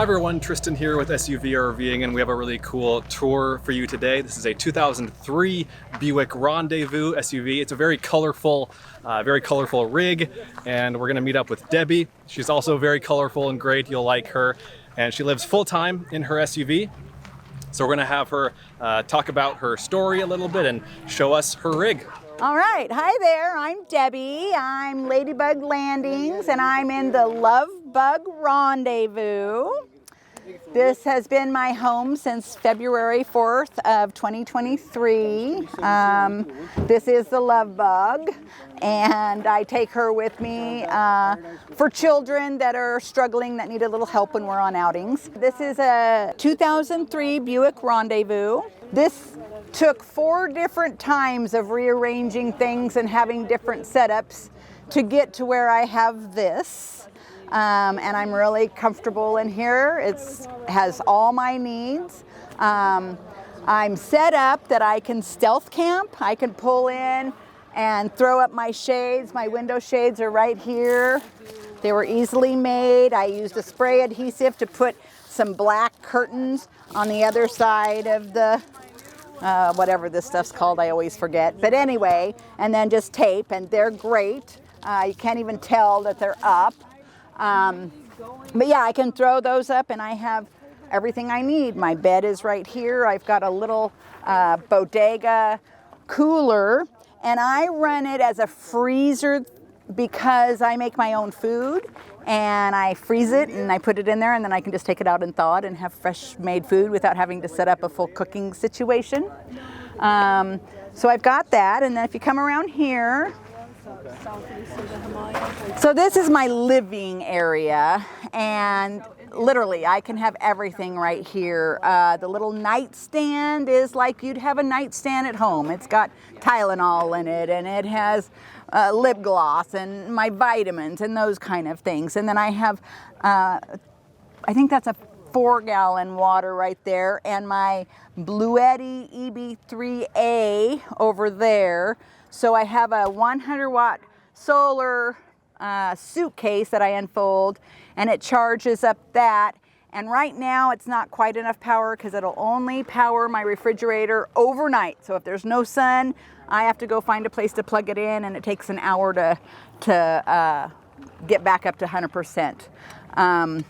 Hi everyone, Tristan here with SUV RVing, and we have a really cool tour for you today. This is a 2003 Buick Rendezvous SUV. It's a very colorful rig, and we're gonna meet up with Debbie. She's also very colorful and great. You'll like her, and she lives full-time in her SUV. So we're gonna have her talk about her story a little bit and show us her rig. All right, hi there, I'm Debbie. I'm Ladybug Landings and I'm in the Ladybug Rendezvous. This has been my home since February 4th of 2023. This is the Ladybug, and I take her with me for children that are struggling, that need a little help when we're on outings. This is a 2003 Buick Rendezvous. This took 4 different times of rearranging things and having different setups to get to where I have this. And I'm really comfortable in here. It has all my needs. I'm set up that I can stealth camp. I can pull in and throw up my shades. My window shades are right here. They were easily made. I used a spray adhesive to put some black curtains on the other side of the whatever this stuff's called, I always forget. But anyway, and then just tape, and they're great. You can't even tell that they're up. But yeah, I can throw those up and I have everything I need. My bed is right here. I've got a little bodega cooler, and I run it as a freezer because I make my own food, and I freeze it and I put it in there, and then I can just take it out and thaw it and have fresh made food without having to set up a full cooking situation. So I've got that, and then if you come around here, so this is my living area, and literally I can have everything right here. The little nightstand is like you'd have a nightstand at home. It's got Tylenol in it, and it has lip gloss and my vitamins and those kind of things. And then I have, I think that's a 4-gallon water right there, and my Bluetti EB3A over there. So I have a 100-watt solar suitcase that I unfold, and it charges up that. And right now it's not quite enough power because it'll only power my refrigerator overnight. So if there's no sun, I have to go find a place to plug it in, and it takes an hour to get back up to 100%.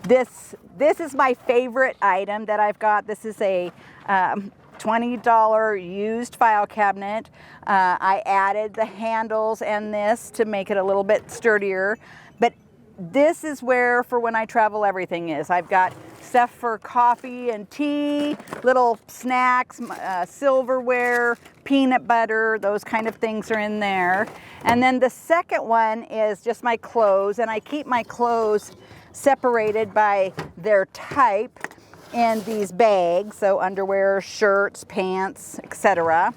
This is my favorite item that I've got. This is a $20 used file cabinet. I added the handles and this to make it a little bit sturdier, but this is where, for when I travel, everything is. I've got stuff for coffee and tea, little snacks, silverware, peanut butter, those kind of things are in there. And then the second one is just my clothes, and I keep my clothes separated by their type in these bags, so underwear, shirts, pants, etc.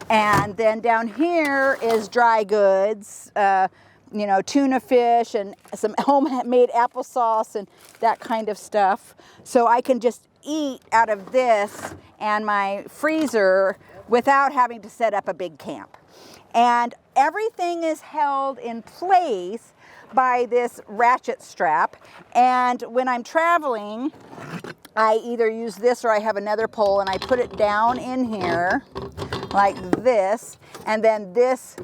And then down here is dry goods, tuna fish and some homemade applesauce and that kind of stuff. So I can just eat out of this and my freezer without having to set up a big camp. And everything is held in place by this ratchet strap. And when I'm traveling, I either use this or I have another pole, and I put it down in here like this, and then this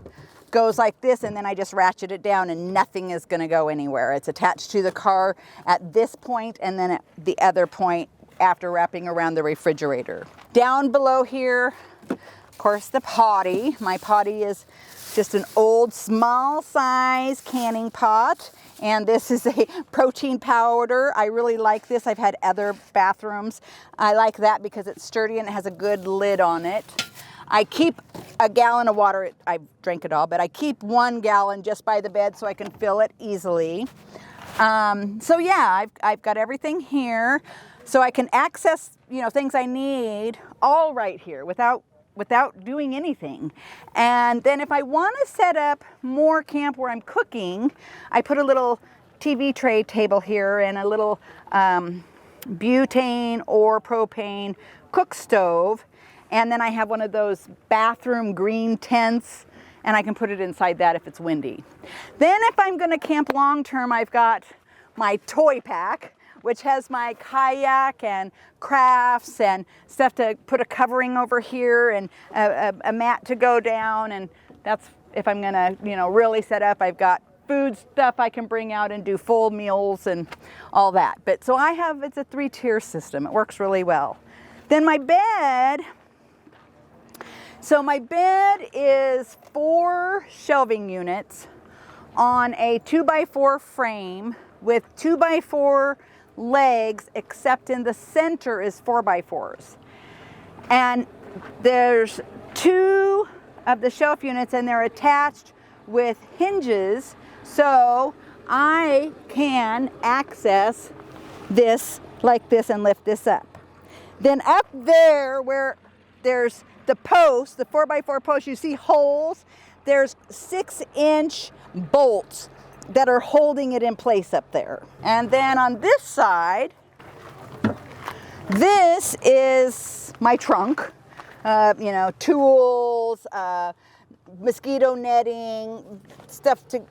goes like this, and then I just ratchet it down, and nothing is going to go anywhere. It's attached to the car at this point, and then at the other point after wrapping around the refrigerator. Down below here, of course, the potty. My potty is just an old small size canning pot, and this is a protein powder. I really like this. I've had other bathrooms. I like that because it's sturdy and it has a good lid on it. I keep a gallon of water. I drank it all, but I keep 1 gallon just by the bed so I can fill it easily. So yeah, I've got everything here, so I can access things I need all right here without doing anything. And then if I want to set up more camp where I'm cooking, I put a little TV tray table here and a little butane or propane cook stove. And then I have one of those bathroom green tents, and I can put it inside that if it's windy. Then if I'm going to camp long term, I've got my toy pack, which has my kayak and crafts and stuff to put a covering over here and a mat to go down. And that's if I'm gonna, really set up. I've got food stuff I can bring out and do full meals and all that. But so it's a 3-tier system. It works really well. Then my bed. So my bed is 4 shelving units on a 2x4 frame with 2x4 legs, except in the center is 4x4s. And there's 2 of the shelf units and they're attached with hinges, so I can access this like this and lift this up. Then up there where there's the post, the 4x4 post, you see holes, there's 6-inch bolts that are holding it in place up there. And then on this side, this is my trunk, tools, mosquito netting, stuff to,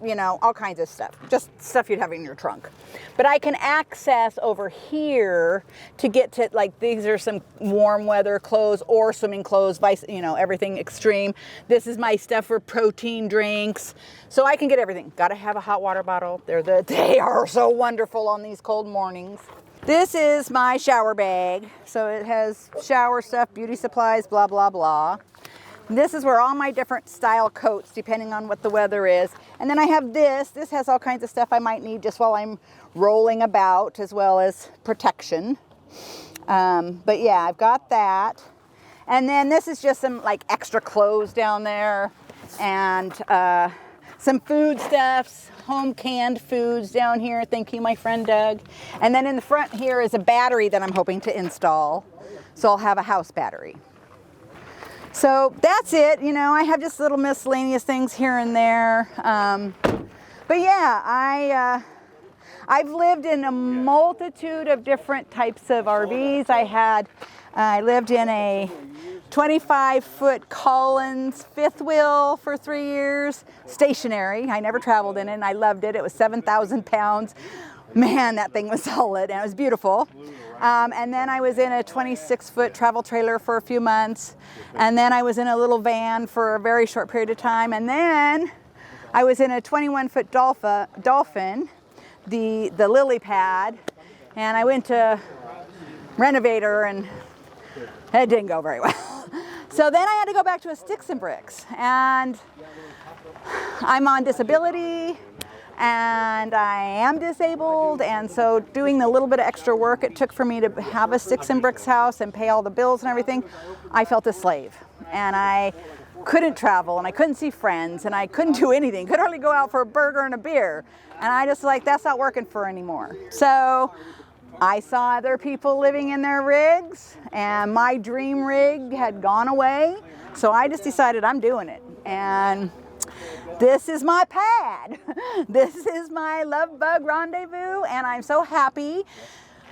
all kinds of stuff, just stuff you'd have in your trunk. But I can access over here to get to, like, these are some warm weather clothes or swimming clothes, everything extreme. This is my stuff for protein drinks. So I can get everything. Got to have a hot water bottle. They are so wonderful on these cold mornings. This is my shower bag. So it has shower stuff, beauty supplies, blah, blah, blah. This is where all my different style coats, depending on what the weather is. And then I have this. This has all kinds of stuff I might need just while I'm rolling about, as well as protection. But yeah, I've got that. And then this is just some like extra clothes down there and some food stuffs, home canned foods down here. Thank you, my friend Doug. And then in the front here is a battery that I'm hoping to install. So I'll have a house battery. So that's it. I have just little miscellaneous things here and there. But yeah, I've lived in a multitude of different types of RVs. I lived in a 25-foot Collins fifth wheel for 3 years, stationary. I never traveled in it, and I loved it. It was 7,000 pounds. Man, that thing was solid, and it was beautiful. And then I was in a 26-foot travel trailer for a few months. And then I was in a little van for a very short period of time. And then I was in a 21-foot Dolphin, the lily pad. And I went to Renovator, and it didn't go very well. So then I had to go back to a sticks and bricks. And I'm on disability. And I am disabled, and so doing the little bit of extra work it took for me to have a sticks and bricks house and pay all the bills and everything, I felt a slave. And I couldn't travel, and I couldn't see friends, and I couldn't do anything. Could hardly go out for a burger and a beer. And I just that's not working for anymore. So I saw other people living in their rigs, and my dream rig had gone away. So I just decided I'm doing it. And this is my pad. This is my Ladybug Rendezvous, and I'm so happy.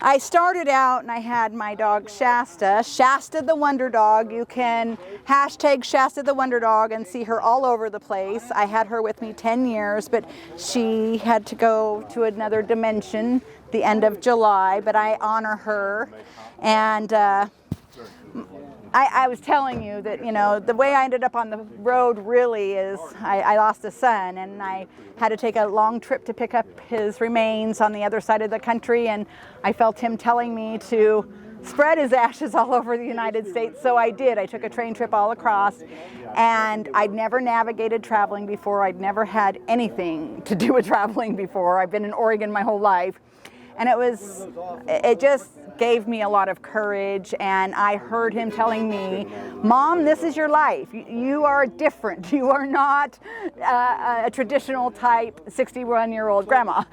I started out and I had my dog Shasta the Wonder Dog. You can hashtag Shasta the Wonder Dog and see her all over the place. I had her with me 10 years, but she had to go to another dimension the end of July, but I honor her. And I was telling you that, the way I ended up on the road really is I lost a son, and I had to take a long trip to pick up his remains on the other side of the country, and I felt him telling me to spread his ashes all over the United States, so I did. I took a train trip all across, and I'd never navigated traveling before. I'd never had anything to do with traveling before. I've been in Oregon my whole life. And it just gave me a lot of courage, and I heard him telling me, Mom, this is your life. You are different. You are not a traditional type 61-year-old grandma.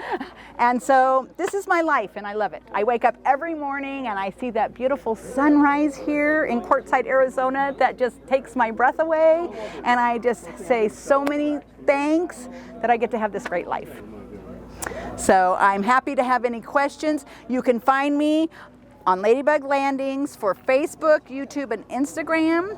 And so this is my life, and I love it. I wake up every morning, and I see that beautiful sunrise here in Quartzsite, Arizona that just takes my breath away, and I just say so many thanks that I get to have this great life. So I'm happy to have any questions. You can find me on Ladybug Landings for Facebook, YouTube, and Instagram.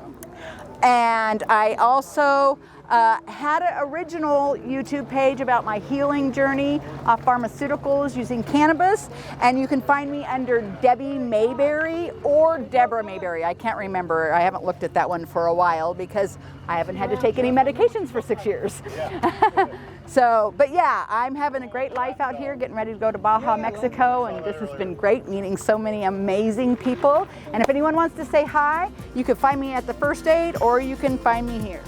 And I also Had an original YouTube page about my healing journey off pharmaceuticals using cannabis, and you can find me under Debbie Mayberry or Deborah Mayberry. I can't remember. I haven't looked at that one for a while because I haven't had to take any medications for 6 years. So, but yeah, I'm having a great life out here, getting ready to go to Baja, Mexico, and this has been great, meeting so many amazing people. And if anyone wants to say hi, you can find me at the First Aid, or you can find me here.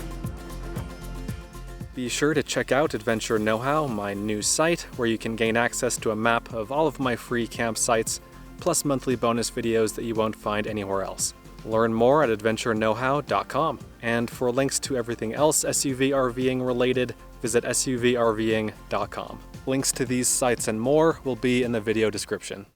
Be sure to check out Adventure Know-How, my new site, where you can gain access to a map of all of my free campsites, plus monthly bonus videos that you won't find anywhere else. Learn more at adventureknowhow.com. And for links to everything else SUV RVing related, visit suvrving.com. Links to these sites and more will be in the video description.